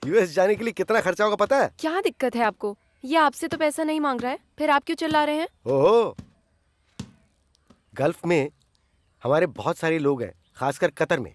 US जाने के लिए कितना खर्चा होगा पता है? क्या दिक्कत है आपको? ये आपसे तो पैसा नहीं मांग रहा है, फिर आप क्यों चिल्ला रहे हैं? ओहो, गल्फ में हमारे बहुत सारे लोग हैं, खासकर कतर में।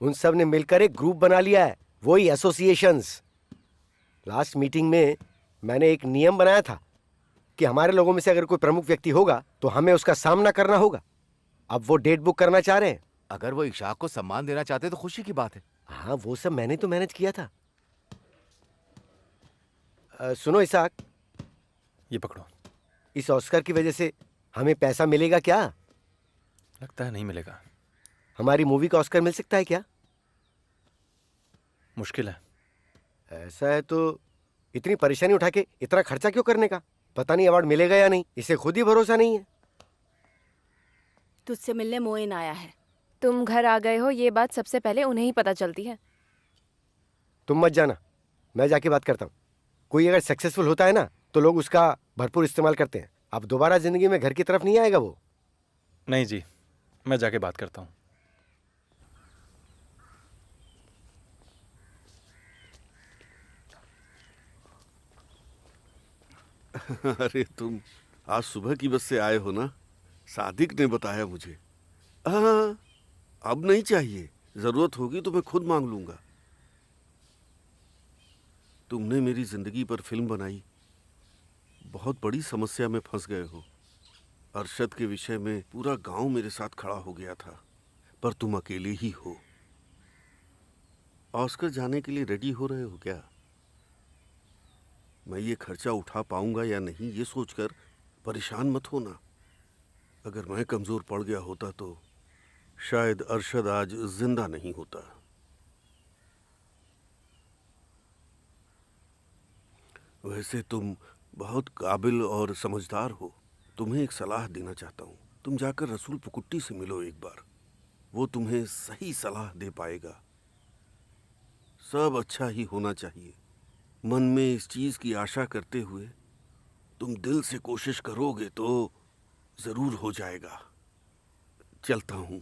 उन सब ने मिलकर एक ग्रुप बना लिया है, वही एसोसिएशंस। लास्ट मीटिंग में मैंने एक नियम बनाया था कि हमारे लोगों में से अगर कोई प्रमुख व्यक्ति होगा तो हमें उसका सामना करना होगा। अब वो डेट बुक करना चाह रहे हैं। अगर वो इशाक को सम्मान देना चाहते तो खुशी की बात है। हाँ, वो सब मैंने तो मैनेज किया था। सुनो इसाक, ये पकड़ो। इस ऑस्कर की वजह से हमें पैसा मिलेगा क्या? लगता है नहीं मिलेगा। हमारी मूवी का ऑस्कर मिल सकता है क्या? मुश्किल है। ऐसा है तो इतनी परेशानी उठा के इतना खर्चा क्यों करने का? पता नहीं अवार्ड मिलेगा या नहीं, इसे खुद ही भरोसा नहीं है। तुझसे मिलने मोइन आया है। तुम घर आ गए हो, ये बात सबसे पहले उन्हें ही पता चलती है। तुम मत जाना, मैं जाके बात करता हूँ। कोई अगर सक्सेसफुल होता है ना तो लोग उसका भरपूर इस्तेमाल करते हैं। अब दोबारा जिंदगी में घर की तरफ नहीं आएगा वो। नहीं जी, मैं जाके बात करता हूँ। अरे तुम आज सुबह की बस से आए हो ना? सादिक ने बताया मुझे। हाँ, अब नहीं चाहिए, जरूरत होगी तो मैं खुद मांग लूंगा। तुमने मेरी जिंदगी पर फिल्म बनाई, बहुत बड़ी समस्या में फंस गए हो। अरशद के विषय में पूरा गांव मेरे साथ खड़ा हो गया था, पर तुम अकेले ही हो। ऑस्कर जाने के लिए रेडी हो रहे हो क्या? मैं ये खर्चा उठा पाऊंगा या नहीं ये सोचकर परेशान मत होना। अगर मैं कमजोर पड़ गया होता तो शायद अरशद आज जिंदा नहीं होता। वैसे तुम बहुत काबिल और समझदार हो। तुम्हें एक सलाह देना चाहता हूँ। तुम जाकर रसूल पुकुट्टी से मिलो एक बार, वो तुम्हें सही सलाह दे पाएगा। सब अच्छा ही होना चाहिए। मन में इस चीज की आशा करते हुए तुम दिल से कोशिश करोगे तो जरूर हो जाएगा। चलता हूं।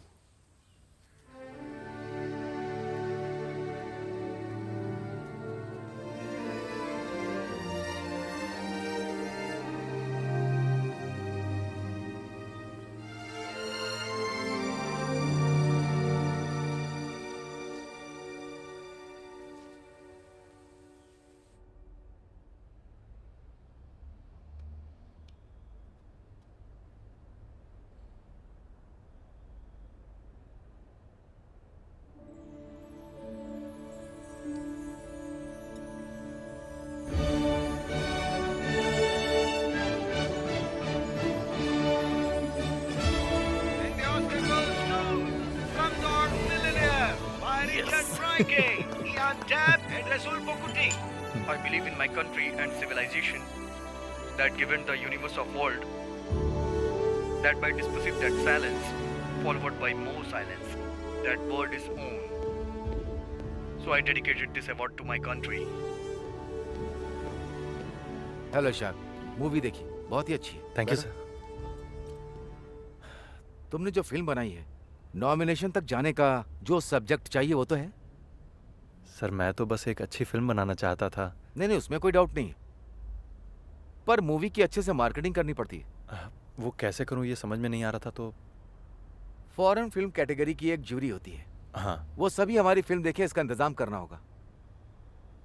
And the Oscar goes to Slumdog Millionaire by Richard Frankie, Ian Tapp and Rasul Pokuti. I believe in my country and civilization, that given the universe of world, that by dispossess that silence, followed by more silence, that world is own. So I dedicated this award to my country. Hello Ishaq, movie देखी, बहुत ही अच्छी है। Thank you sir. तुमने जो film बनाई है, nomination तक जाने का जो सब्जेक्ट चाहिए वो तो है। सर मैं तो बस एक अच्छी फिल्म बनाना चाहता था। नहीं, उसमें कोई डाउट नहीं है, पर मूवी की अच्छे से मार्केटिंग करनी पड़ती है। वो कैसे करूं ये समझ में नहीं आ रहा था। तो फॉरेन फिल्म कैटेगरी की एक जूरी होती है। हाँ, वो सभी हमारी फिल्म देखे, इसका इंतजाम करना होगा।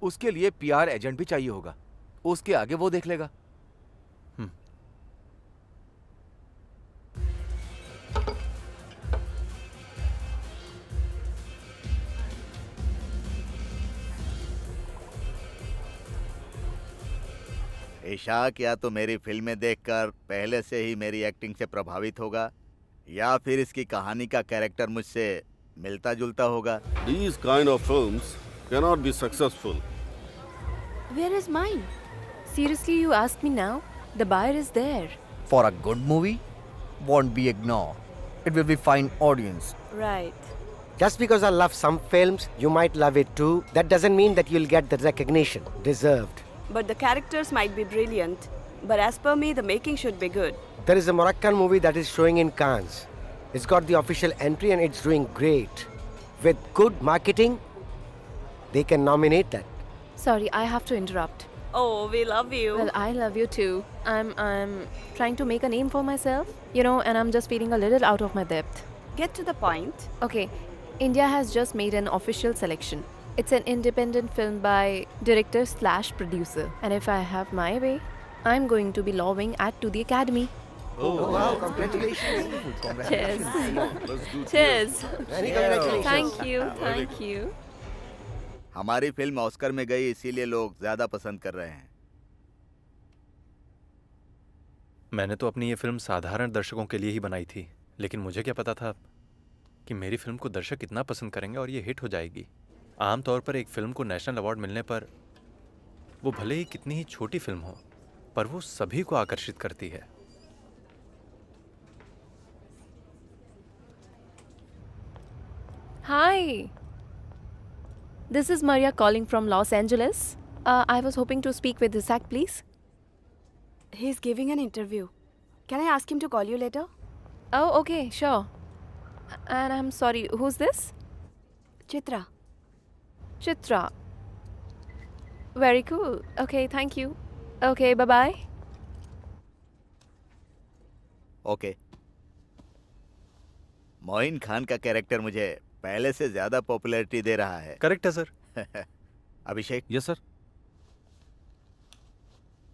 उसके लिए पीआर एजेंट भी चाहिए होगा, उसके आगे वो देख लेगा। इशाक या तो मेरी फिल्में देखकर पहले से ही मेरी एक्टिंग से प्रभावित होगा, या फिर इसकी कहानी का कैरेक्टर मुझसे मिलता जुलता होगा। These kind of films cannot be successful. Where is mine? Seriously, you ask me now? The buyer is there. For a good movie, won't be ignored. It will be fine audience. Right. Just because I love some films, you might love it too. That doesn't mean that you'll get the recognition deserved. But the characters might be brilliant. But as per me, the making should be good. There is a Moroccan movie that is showing in Cannes. It's got the official entry and it's doing great. With good marketing, they can nominate that. Sorry, I have to interrupt. Oh, we love you. Well, I love you too. I'm trying to make a name for myself, and I'm just feeling a little out of my depth. Get to the point. Okay, India has just made an official selection. It's an independent film by director/producer. And if I have my way, I'm going to be lobbying to the Academy. wow, congratulations. Cheers. Let's do Cheers. Many congratulations. Thank you. Thank you. हमारी film Oscar में गई, इसीलिए लोग ज्यादा पसंद कर रहे हैं। मैंने तो अपनी ये फिल्म साधारण दर्शकों के लिए ही बनाई थी, लेकिन मुझे क्या पता था कि मेरी फिल्म को दर्शक इतना पसंद करेंगे और ये हिट हो जाएगी। आमतौर पर एक फिल्म को नेशनल अवार्ड मिलने पर वो भले ही कितनी ही छोटी फिल्म हो, पर वो सभी को आकर्षित करती है। Hi. This is Maria calling from Los Angeles. I was hoping to speak with Zach, please. He's giving an interview. Can I ask him to call you later? Oh, okay, sure. And I'm sorry, who's this? Chitra. Chitra. Very cool. Okay, thank you. Okay, bye-bye. Okay. Moin Khan का character मुझे पहले से ज्यादा popularity दे रहा है। Correct है sir. अभिषेक, yes sir.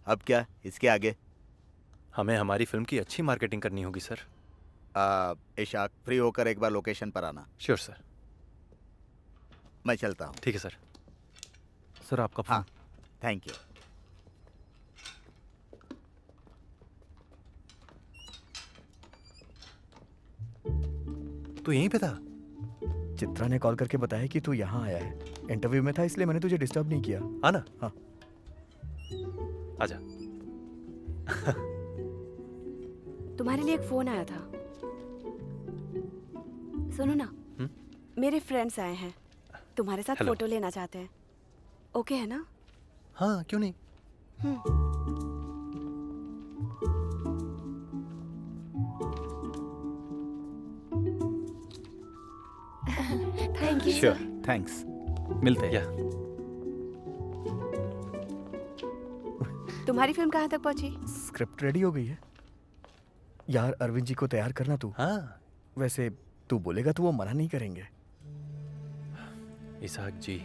अब क्या इसके आगे? हमें हमारी फिल्म की अच्छी मार्केटिंग करनी होगी सर। इशाक, फ्री होकर एक बार लोकेशन पर आना। Sure sir. मैं चलता हूँ। ठीक है सर। सर आपका हाँ, थैंक यू। तू यहीं पे था? चित्रा ने कॉल करके बताया कि तू यहाँ आया है। इंटरव्यू में था, इसलिए मैंने तुझे डिस्टर्ब नहीं किया। आना। हाँ। आजा। तुम्हारे लिए एक फोन आया था। सुनो ना, मेरे फ्रेंड्स आए हैं, तुम्हारे साथ Hello. फोटो लेना चाहते हैं। ओके है ना? हाँ, क्यों नहीं। Thank you, Sure. sir. Thanks. मिलते हैं। या तुम्हारी फिल्म कहाँ तक पहुंची? स्क्रिप्ट रेडी हो गई है। यार, अरविंद जी को तैयार करना तू। हाँ, वैसे तू बोलेगा तो वो मना नहीं करेंगे। इसाक जी,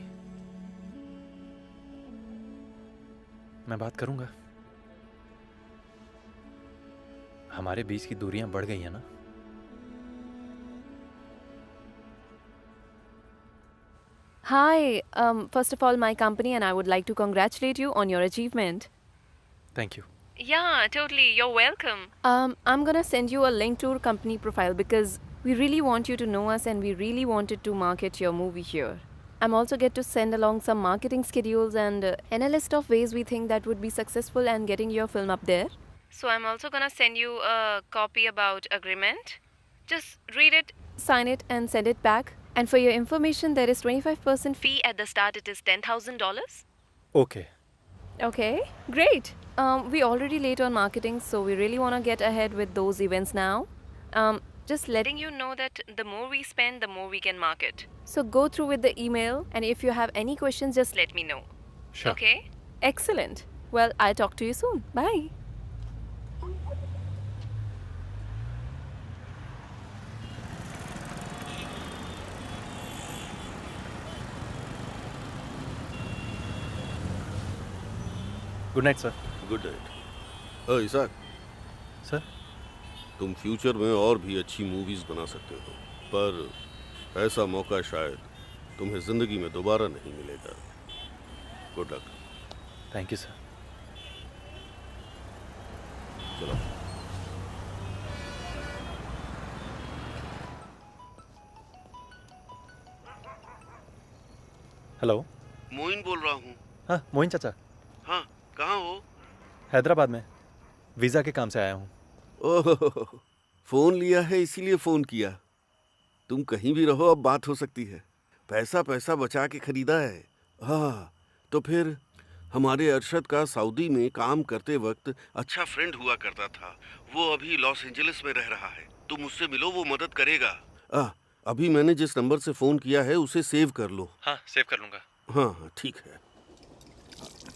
मैं बात करूंगा। हमारे बीच की दूरियां बढ़ गई हैं ना। Hi. First of all, my company and I would like to congratulate you on your achievement. Thank you. Yeah, totally. You're welcome. I'm gonna send you a link to our company profile because we really want you to know us and we really wanted to market your movie here. I'm also get to send along some marketing schedules and a list of ways we think that would be successful and getting your film up there. So I'm also gonna send you a copy about agreement. Just read it, sign it, and send it back. And for your information, there is 25% fee at the start. It is $10,000. Okay. Okay, great. We already late on marketing, so we really want to get ahead with those events now. Just letting you know that the more we spend, the more we can market. So go through with the email, and if you have any questions, just let me know. Sure. Okay? Excellent. Well, I'll talk to you soon. Bye. Good night sir. Good night. Isaac, sir, तुम future में और भी अच्छी movies बना सकते हो, पर ऐसा मौका शायद तुम्हें जिंदगी में दोबारा नहीं मिलेगा। Good luck. Thank you sir. चलो। हेलो। मोइन बोल रहा हूँ। हाँ, मोइन चाचा। हाँ, कहाँ हो? हैदराबाद में वीज़ा के काम से आया हूँ। ओह, फोन लिया है इसीलिए फोन किया। तुम कहीं भी रहो, अब बात हो सकती है। पैसा पैसा बचा के खरीदा है। हाँ, तो फिर हमारे अरशद का सऊदी में काम करते वक्त अच्छा फ्रेंड हुआ करता था। वो अभी लॉस एंजलिस में रह रहा है। तुम उससे मिलो, वो मदद करेगा। अभी मैंने जिस नंबर से फोन किया है उसे सेव कर लो। हाँ, सेव कर लूँगा। हाँ हाँ, ठीक है।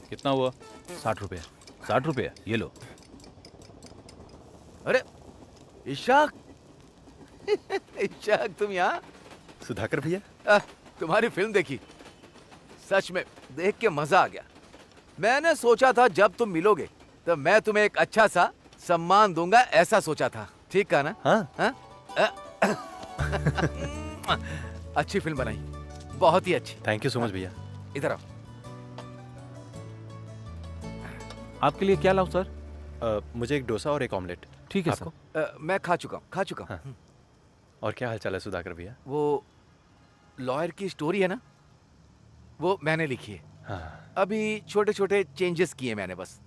कितना हुआ? 60 रुपये। 60 रुपये, ये लो। अरे इशाक इशाक तुम यहाँ? सुधाकर भैया, तुम्हारी फिल्म देखी, सच में देख के मजा आ गया। मैंने सोचा था जब तुम मिलोगे तो मैं तुम्हें एक अच्छा सा सम्मान दूंगा, ऐसा सोचा था। ठीक कहा ना? हाँ। अच्छी फिल्म बनाई, बहुत ही अच्छी। थैंक यू सो मच भैया। इधर आओ। आपके लिए क्या लाऊं सर? मुझे एक डोसा और एक ऑमलेट। ठीक है आपको? सर। मैं खा चुका हूँ। हाँ। और क्या हाल चाल है सुधाकर भैया? वो लॉयर की स्टोरी है ना, वो मैंने लिखी है। हाँ। अभी छोटे छोटे चेंजेस किए मैंने बस।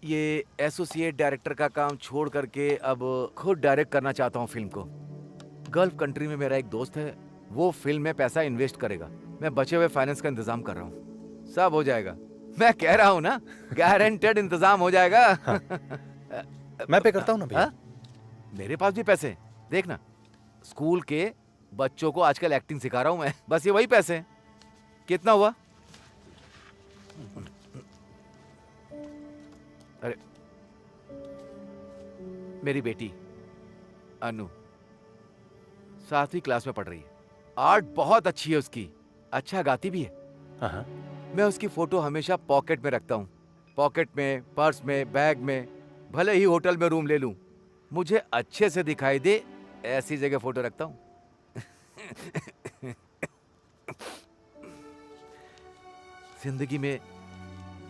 ये एसोसिएट डायरेक्टर का काम छोड़ करके अब खुद डायरेक्ट करना चाहता हूँ फिल्म को। गल्फ कंट्री में मेरा एक दोस्त है, वो फिल्म में पैसा इन्वेस्ट करेगा। मैं बचे हुए फाइनेंस का इंतजाम कर रहा हूँ, सब हो जाएगा। मैं कह रहा हूँ ना, गारंटेड इंतजाम हो जाएगा। हाँ। मैं पे करता हूँ ना भैया। मेरे पास भी पैसे हैं, देखना। स्कूल के बच्चों को आजकल एक्टिंग सिखा रहा हूँ मैं, बस ये वही पैसे हैं। कितना हुआ? अरे मेरी बेटी अनु 7वीं क्लास में पढ़ रही है। आर्ट बहुत अच्छी है उसकी, अच्छा गाती भी है। हाँ। मैं उसकी फोटो हमेशा पॉकेट में रखता हूँ, पॉकेट में, पर्स में, बैग में। भले ही होटल में रूम ले लूं, मुझे अच्छे से दिखाई दे ऐसी जगह फोटो रखता हूँ। जिंदगी में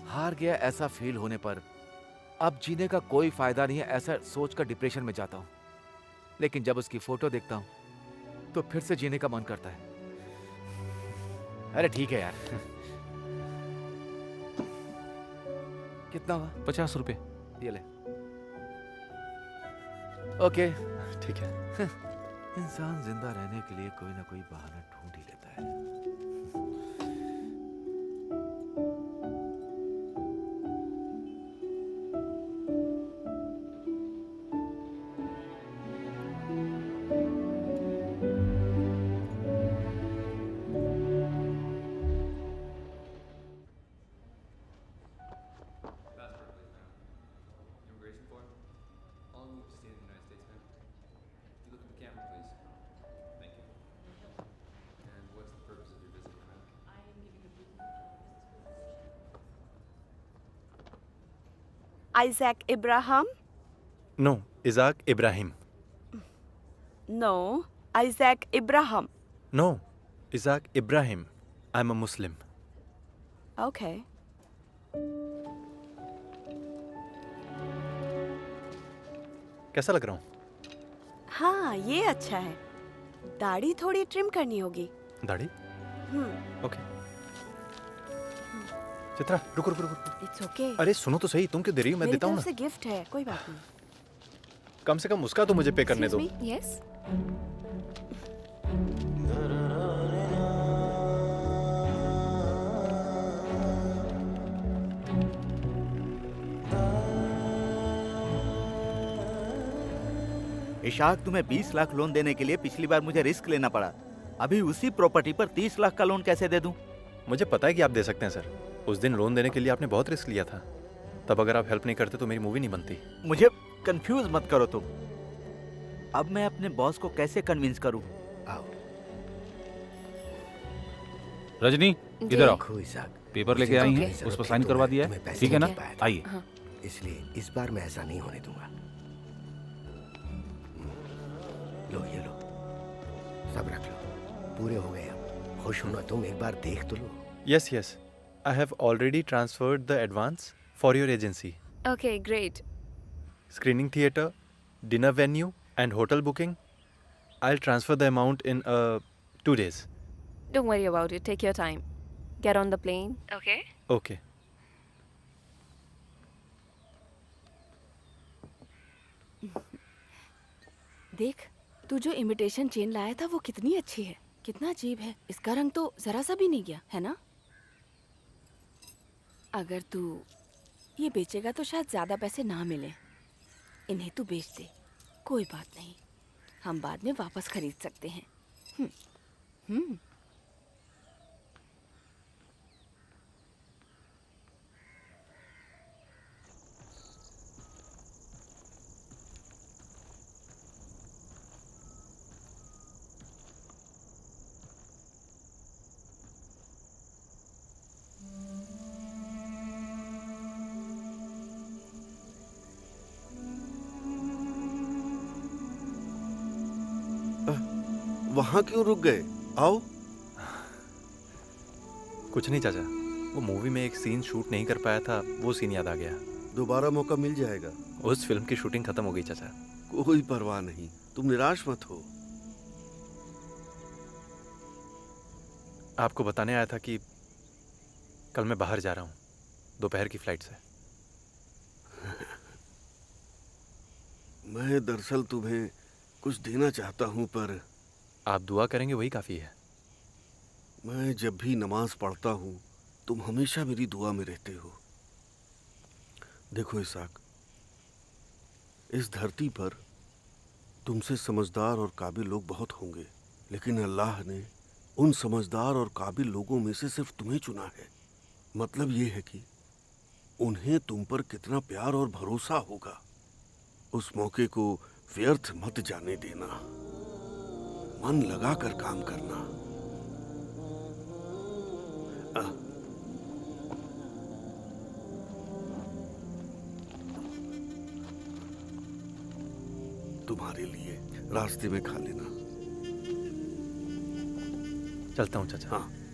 हार गया ऐसा फील होने पर अब जीने का कोई फायदा नहीं है, ऐसा सोचकर डिप्रेशन में जाता हूँ। लेकिन जब उसकी फोटो देखता हूँ तो फिर से जीने का मन करता है। अरे ठीक है यार। कितना हुआ? 50 रुपये। ये ले। ओके ठीक है। इंसान जिंदा रहने के लिए कोई ना कोई बहाना ढूंढ ही लेता है। Isaac Abraham? No, Izak Ibrahim. No, Isaac Abraham. No, Izak Ibrahim. I am a Muslim. Okay. कैसा लग रहा हूँ? हाँ, ये अच्छा है। दाढ़ी थोड़ी ट्रिम करनी होगी। दाढ़ी? हम्म, ओके। चित्रा रुको रुको रुको। It's okay. अरे सुनो तो सही, तुम क्यों दे रही हो? मैं मेरी देता हूँ तरफ ना। से गिफ्ट है, कोई बात नहीं। कम से कम उसका तो मुझे पे करने दो। Excuse me? Yes? इशाक, तुम्हें 20 लाख लोन देने के लिए पिछली बार मुझे रिस्क लेना पड़ा। अभी उसी प्रॉपर्टी पर 30 लाख का लोन कैसे दे दूं? मुझे पता है कि आप दे सकते हैं सर। उस दिन लोन देने के लिए आपने बहुत रिस्क लिया था। तब अगर आप हेल्प नहीं करते तो मेरी मूवी नहीं बनती। मुझे कंफ्यूज मत करो तुम। अब मैं अपने बॉस को कैसे कन्विंस करूं? आओ। रजनी, इधर आओ। देखो इसाक, पेपर लेके मुझे आई जो हैं, जरूरत उस पर थी साइन तो करवा मैं दिया तुम्हें है। पैसे ठीक है ना? नहीं पाया था। आइए। हाँ। इसलिए इस बार मैं ऐसा नहीं होने दूंगा। लो ये लो, सब रख लो। पूरे हो गए अब। खुश हो ना तुम? एक बार देख तो लो। Yes yes, I have already transferred the advance for your agency. Okay, great. Screening theater, dinner venue and hotel booking. I'll transfer the amount in 2 days. Don't worry about it. Take your time. Get on the plane. Okay? Okay. देख, तू जो imitation chain लाया था वो कितनी अच्छी है। कितना अजीब है, इसका रंग तो जरा सा भी नहीं गया है ना। अगर तू ये बेचेगा तो शायद ज्यादा पैसे ना मिले। इन्हें तू बेच दे, कोई बात नहीं, हम बाद में वापस खरीद सकते हैं। हम्म। वहां क्यों रुक गए? आओ। कुछ नहीं चाचा, वो मूवी में एक सीन शूट नहीं कर पाया था, वो सीन याद आ गया। दोबारा मौका मिल जाएगा। उस फिल्म की शूटिंग खत्म हो गई चाचा। कोई परवाह नहीं, तुम निराश मत हो। आपको बताने आया था कि कल मैं बाहर जा रहा हूँ, दोपहर की फ्लाइट से। मैं दरअसल तुम्हें कुछ देना चाहता हूं, पर आप दुआ करेंगे वही काफ़ी है। मैं जब भी नमाज पढ़ता हूं, तुम हमेशा मेरी दुआ में रहते हो। देखो इसाक, इस धरती पर तुमसे समझदार और काबिल लोग बहुत होंगे, लेकिन अल्लाह ने उन समझदार और काबिल लोगों में से सिर्फ तुम्हें चुना है। मतलब ये है कि उन्हें तुम पर कितना प्यार और भरोसा होगा, उस मौके को व्यर्थ मत जाने देना। मन लगाकर काम करना। तुम्हारे लिए रास्ते में खा लेना। चलता हूँ चाचा। हाँ।